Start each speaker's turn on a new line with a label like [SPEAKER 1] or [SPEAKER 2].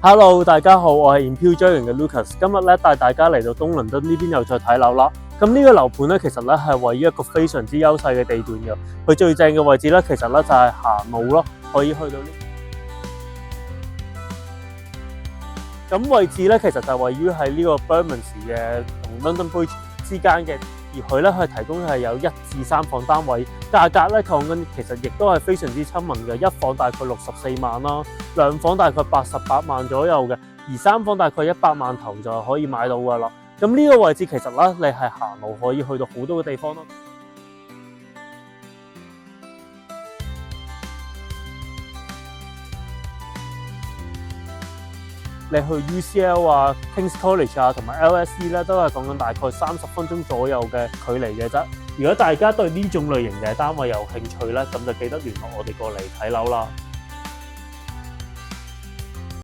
[SPEAKER 1] Hello，大家好，我係 Imperial Dragon 嘅 Lucas，今日咧帶大家嚟到東倫敦呢邊又再睇樓啦。咁呢個樓盤咧，其實咧係位於一個非常之優勢嘅地段嘅，佢最正嘅位置咧，其實咧就係行路咯，可以去到呢。咁位置咧，其實就位於喺呢個 Bermondsey 嘅同 London Bridge 之間嘅，而佢咧係提供係有1至3房單位，價格咧講緊其實亦都係非常之親民嘅，一房大概64萬啦，2房大概88萬左右嘅，而3房大概100萬頭就可以買到噶啦。咁呢個位置其實咧，你係行路可以去到好多嘅地方咯。你去 UCL 啊、King's College 啊同埋 LSE 咧，都係講緊大概30分鐘左右嘅距離嘅啫。如果大家對呢種類型嘅單位有興趣咧，咁就記得聯絡我哋過嚟睇樓啦。